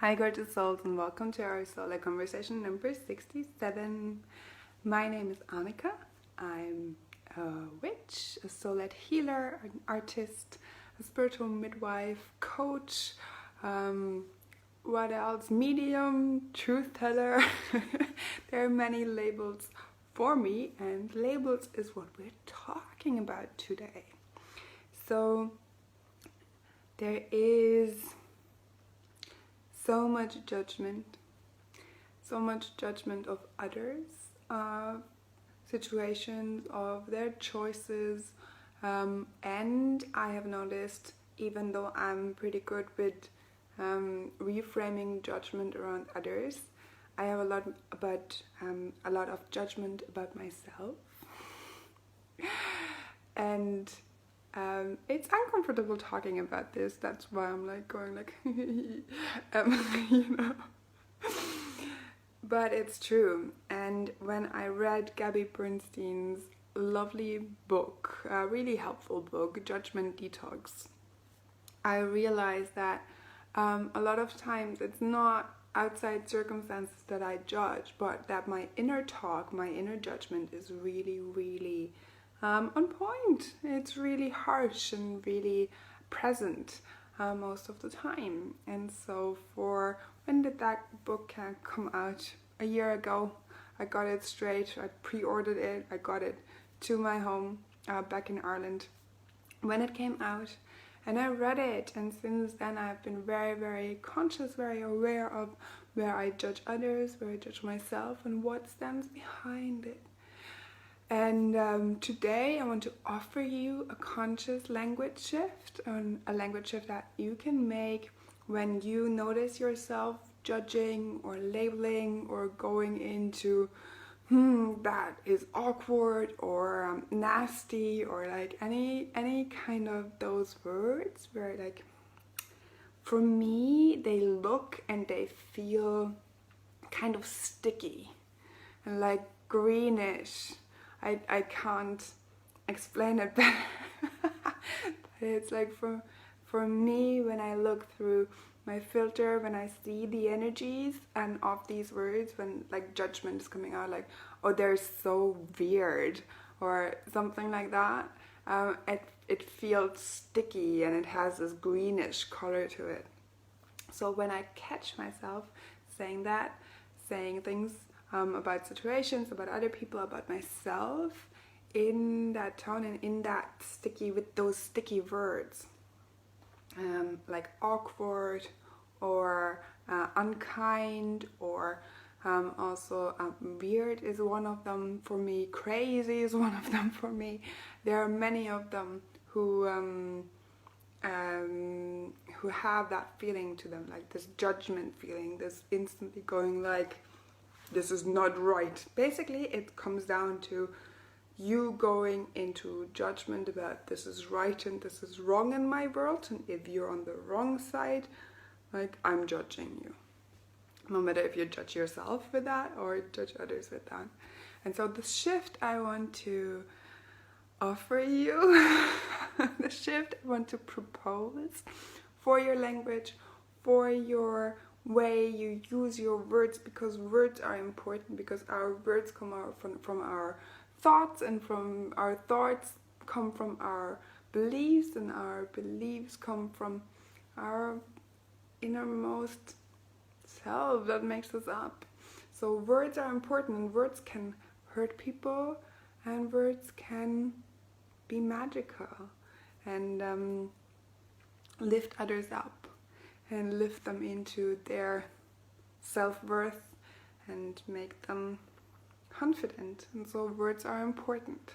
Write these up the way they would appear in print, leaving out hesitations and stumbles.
Hi gorgeous souls, and welcome to our solo conversation number 67. My name is Annika. I'm a witch, a soul-led healer, an artist, a spiritual midwife, coach, what else? Medium, truth teller. There are many labels for me, and labels is what we're talking about today. So there is so much judgment of others, of situations, of their choices, and I have noticed, even though I'm pretty good with reframing judgment around others, I have a lot of judgment about myself, and it's uncomfortable talking about this. That's why I'm like going like, you know. But it's true. And when I read Gabby Bernstein's lovely book, a really helpful book, Judgment Detox, I realized that a lot of times it's not outside circumstances that I judge, but that my inner talk, my inner judgment is really on point. It's really harsh and really present most of the time. And so when did that book come out? A year ago. I got it straight. I pre-ordered it. I got it to my home back in Ireland when it came out. And I read it, and since then I've been very conscious, very aware of where I judge others, where I judge myself, and what stands behind it. And today I want to offer you a conscious language shift, a language shift that you can make when you notice yourself judging or labeling or going into that is awkward or nasty, or like any kind of those words where, like, for me, they look and they feel kind of sticky and like greenish. I can't explain it better. But it's like for me, when I look through my filter, when I see the energies and of these words, when like judgment is coming out, like, oh, they're so weird or something like that, it feels sticky and it has this greenish color to it. So when I catch myself saying things about situations, about other people, about myself, in that tone and in that sticky, with those sticky words, like awkward or unkind, or also weird is one of them for me, crazy is one of them for me. There are many of them who have that feeling to them, like this judgment feeling, this instantly going like, this is not right. Basically, it comes down to you going into judgment about this is right and this is wrong in my world, and if you're on the wrong side, like, I'm judging you. No matter if you judge yourself with that or judge others with that. And so the shift I want to offer you, the shift I want to propose for your language, for your way you use your words, because words are important, because our words come out from our thoughts, and from our thoughts come from our beliefs, and our beliefs come from our innermost self that makes us up. So words are important, and words can hurt people, and words can be magical and lift others up and lift them into their self-worth and make them confident. And so words are important.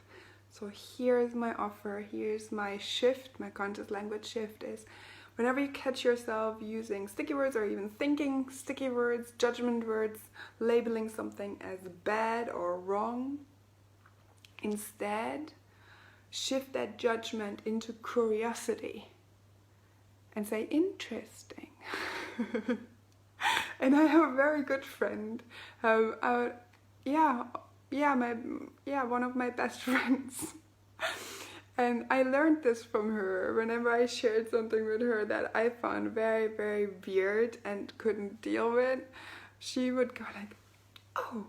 So here's my offer, here's my shift, my conscious language shift is, whenever you catch yourself using sticky words or even thinking sticky words, judgment words, labeling something as bad or wrong, instead shift that judgment into curiosity and say, interesting. And I have a very good friend, one of my best friends, And I learned this from her whenever I shared something with her that I found very, very weird and couldn't deal with. She would go like, oh,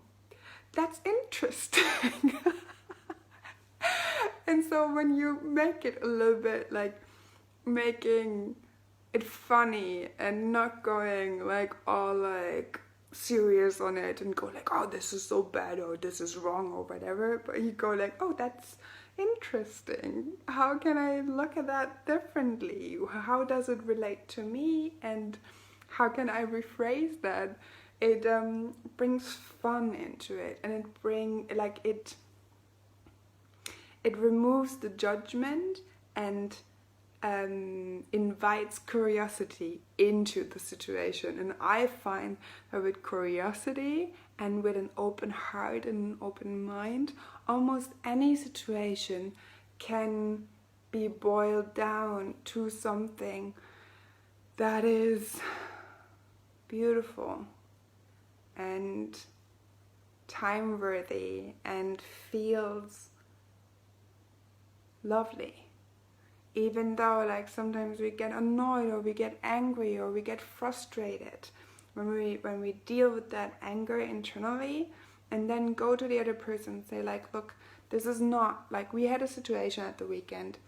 that's interesting. And so when you make it a little bit like making it funny and not going like all like serious on it and go like, oh, this is so bad or this is wrong or whatever, but you go like, oh, that's interesting. How can I look at that differently? How does it relate to me? And how can I rephrase that? It brings fun into it, and it removes the judgment and invites curiosity into the situation. And I find that with curiosity and with an open heart and an open mind, almost any situation can be boiled down to something that is beautiful and time-worthy and feels lovely. Even though like sometimes we get annoyed or we get angry or we get frustrated, when we deal with that anger internally and then go to the other person and say like, look, this is not like, we had a situation at the weekend,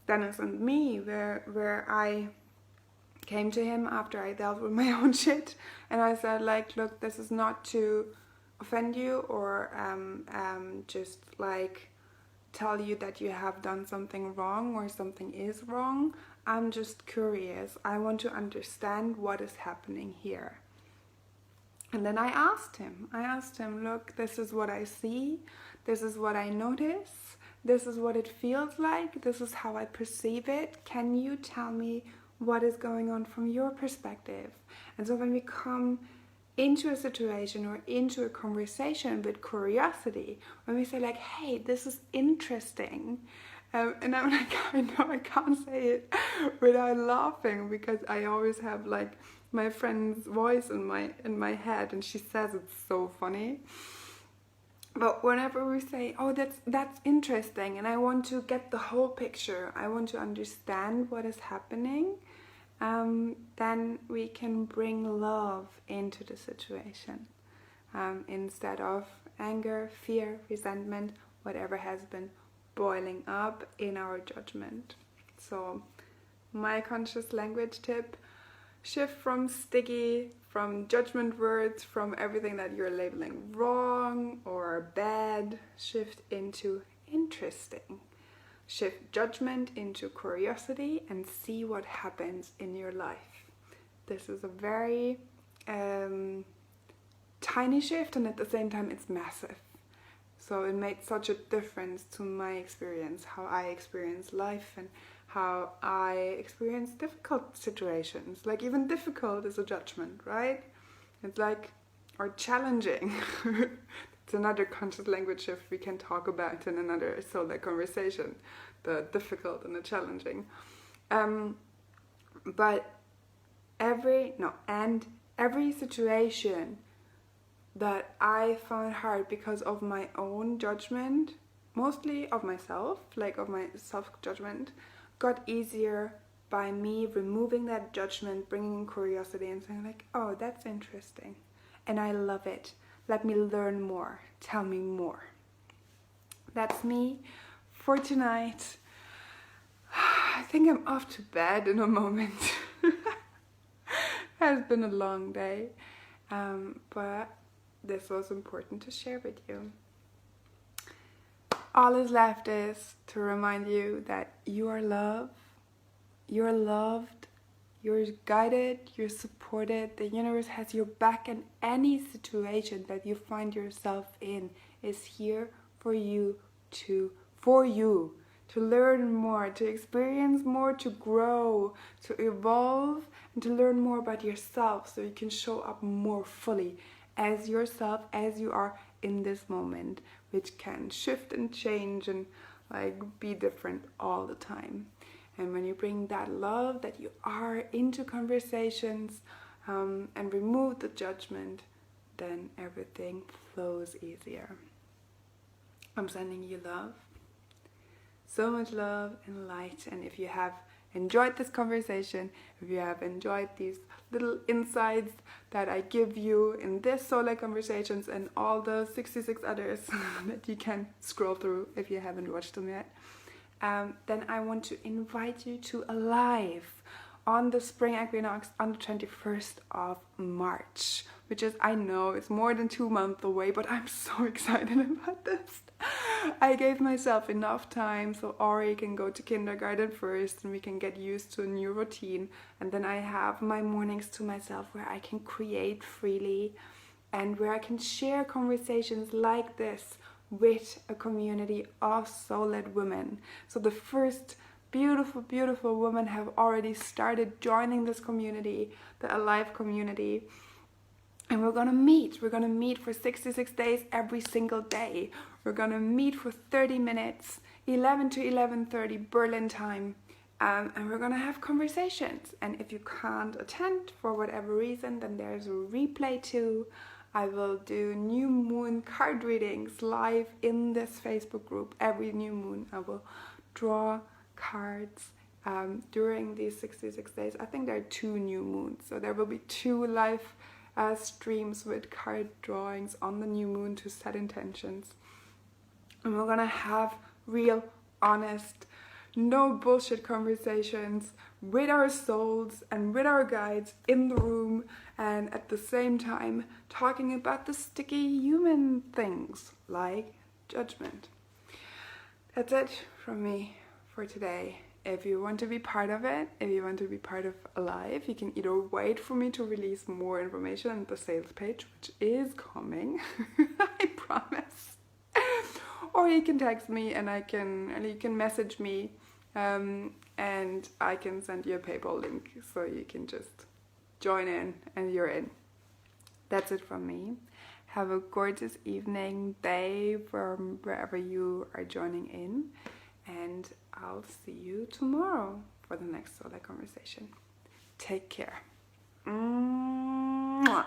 Dennis and me, where I came to him after I dealt with my own shit, and I said like, look, this is not to offend you or just like tell you that you have done something wrong or something is wrong. I'm just curious. I want to understand what is happening here. And then I asked him, look, this is what I see. This is what I notice. This is what it feels like. This is how I perceive it. Can you tell me what is going on from your perspective? And so when we come into a situation or into a conversation with curiosity, when we say like, hey, this is interesting, and I'm like, I know I can't say it without laughing, because I always have like my friend's voice in my head, and she says it's so funny. But whenever we say, oh, that's interesting, and I want to get the whole picture, I want to understand what is happening, then we can bring love into the situation, instead of anger, fear, resentment, whatever has been boiling up in our judgment. So my conscious language tip: shift from sticky, from judgment words, from everything that you're labeling wrong or bad, shift into interesting. Shift judgment into curiosity and see what happens in your life. This is a very tiny shift, and at the same time it's massive. So it made such a difference to my experience, how I experience life and how I experience difficult situations. Like even difficult is a judgment, right? It's like, or challenging. It's another conscious language shift we can talk about in another solo conversation, the difficult and the challenging. But every situation that I found hard because of my own judgment, mostly of myself, like of my self-judgment, got easier by me removing that judgment, bringing in curiosity and saying like, oh, that's interesting and I love it. Let me learn more. Tell me more. That's me for tonight. I think I'm off to bed in a moment. It has been a long day, but this was important to share with you. All is left is to remind you that you are loved, you're loved, you're guided, you're supported. The universe has your back, and any situation that you find yourself in is here for you to learn more, to experience more, to grow, to evolve, and to learn more about yourself so you can show up more fully as yourself, as you are in this moment, which can shift and change and like be different all the time. And when you bring that love that you are into conversations, and remove the judgment, then everything flows easier. I'm sending you love. so much love and light. And if you have enjoyed this conversation, if you have enjoyed these little insights that I give you in this Solar Conversations and all the 66 others that you can scroll through if you haven't watched them yet, then I want to invite you to a live on the spring equinox on the 21st of March, which is, I know it's more than 2 months away, but I'm so excited about this. I gave myself enough time so Ori can go to kindergarten first and we can get used to a new routine, and then I have my mornings to myself where I can create freely and where I can share conversations like this with a community of soul-led women. So the first beautiful women have already started joining this community, the Alive community. And we're gonna meet for 66 days every single day. We're gonna meet for 30 minutes, 11 to 11:30 Berlin time. And we're gonna have conversations. And if you can't attend for whatever reason, then there's a replay too. I will do new moon card readings live in this Facebook group every new moon. I will draw cards during these 66 days. I think there are 2 new moons, so there will be 2 live streams with card drawings on the new moon to set intentions. And we're gonna have real, honest, no bullshit conversations with our souls and with our guides in the room, and at the same time talking about the sticky human things like judgment. That's it from me for today. If you want to be part of it, if you want to be part of Alive, you can either wait for me to release more information on the sales page, which is coming, I promise, or you can text me and you can message me, and I can send you a PayPal link so you can just join in and you're in. That's it from me. Have a gorgeous evening, day from wherever you are joining in. And I'll see you tomorrow for the next Solar Conversation. Take care. Mwah.